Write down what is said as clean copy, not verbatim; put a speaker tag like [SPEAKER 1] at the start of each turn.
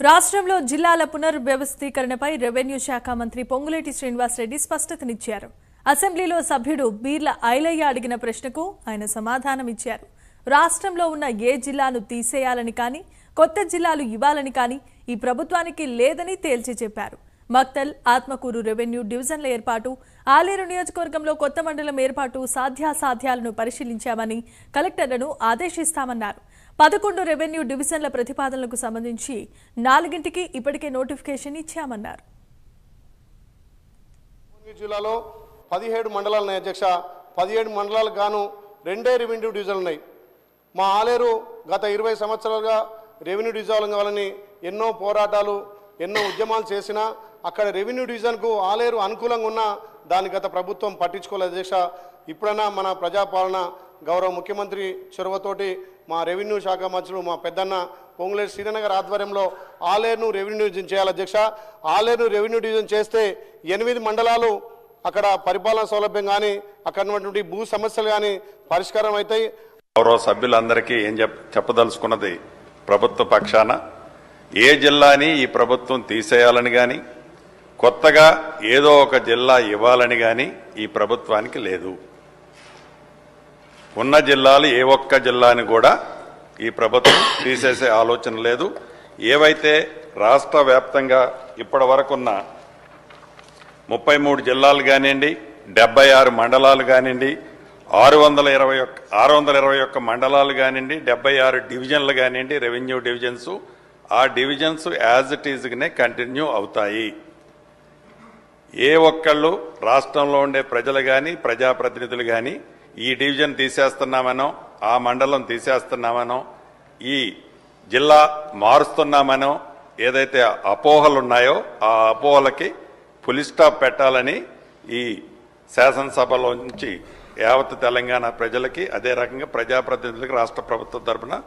[SPEAKER 1] రాష్ట్రంలో జిల్లాల పునర్వ్యవస్థీకరణపై రెవెన్యూ శాఖ మంత్రి పొంగులేటి శ్రీనివాసరెడ్డి స్పష్టతనిచ్చారు. అసెంబ్లీలో సభ్యుడు బీర్ల ఐలయ్య అడిగిన ప్రశ్నకు ఆయన సమాధానమిచ్చారు. రాష్ట్రంలో ఉన్న ఏ జిల్లాను తీసేయాలని కానీ కొత్త జిల్లాలు ఇవ్వాలని కానీ ఈ ప్రభుత్వానికి లేదని తేల్చి చెప్పారు. మక్తల్, ఆత్మకూరు రెవెన్యూ డివిజన్ల ఏర్పాటు, ఆలేరు నియోజకవర్గంలో కొత్త మండలం ఏర్పాటు సాధ్యాసాధ్యాలను పరిశీలించామని కలెక్టర్లను ఆదేశిస్తామన్నారు. 11 రెవెన్యూ డివిజన్ల ప్రతిపాదనలకు సంబంధించి 4కి ఇప్పటికే నోటిఫికేషన్ ఇచ్చామన్నారు.
[SPEAKER 2] జిల్లాలో 17 మండలాలు ఉన్నాయి అధ్యక్ష. 17 మండలాలకు గాను 2 రెవెన్యూ డివిజన్లు ఉన్నాయి. మా ఆలేరు గత 20 సంవత్సరాలుగా రెవెన్యూ డివిజన్ కావాలని ఎన్నో పోరాటాలు, ఎన్నో ఉద్యమాలు చేసినా అక్కడ రెవెన్యూ డివిజన్కు ఆలేరు అనుకూలంగా ఉన్నా దాని గత ప్రభుత్వం పట్టించుకోలేదు అధ్యక్ష. ఇప్పుడైనా మన ప్రజాపాలన గౌరవ ముఖ్యమంత్రి చొరవతోటి మా రెవెన్యూ శాఖ మంత్రులు మా పెద్దన్న పొంగులేటి శ్రీనగర్ ఆధ్వర్యంలో ఆలేరును రెవెన్యూ డివిజన్ చేయాలి అధ్యక్ష. ఆలేరును రెవెన్యూ డివిజన్ చేస్తే 8 మండలాలు అక్కడ పరిపాలన సౌలభ్యం కానీ అక్కడ ఉన్నటువంటి భూ సమస్యలు కానీ పరిష్కారం అవుతాయి.
[SPEAKER 3] గౌరవ సభ్యులందరికీ ఏం చెప్పదలుచుకున్నది, ప్రభుత్వ పక్షాన ఏ జిల్లాని ఈ ప్రభుత్వం తీసేయాలని కానీ కొత్తగా ఏదో ఒక జిల్లా ఇవ్వాలని కానీ ఈ ప్రభుత్వానికి లేదు. ఉన్న జిల్లాలు ఏ ఒక్క జిల్లాని కూడా ఈ ప్రభుత్వం తీసేసే ఆలోచన లేదు. ఏవైతే రాష్ట్ర వ్యాప్తంగా ఇప్పటి వరకున్న 33 జిల్లాలు కానివ్వండి, 76 మండలాలు కానివ్వండి, 621 మండలాలు కానివ్వండి, 76 డివిజన్లు కానివ్వండి, రెవెన్యూ డివిజన్స్, ఆ డివిజన్స్ యాజ్ ఇట్ ఈజ్గానే కంటిన్యూ అవుతాయి. ఏ ఒక్కళ్ళు రాష్ట్రంలో ఉండే ప్రజలు కానీ ప్రజాప్రతినిధులు కానీ ఈ డివిజన్ తీసేస్తున్నామనో, ఆ మండలం తీసేస్తున్నామనో, ఈ జిల్లా మారుస్తున్నామనో ఏదైతే అపోహలు ఉన్నాయో ఆ అపోహలకి ఫుల్ స్టాప్ పెట్టాలని ఈ శాసనసభలో నుంచి యావత్ తెలంగాణ ప్రజలకి, అదే రకంగా ప్రజాప్రతినిధులకి రాష్ట్ర ప్రభుత్వం తరఫున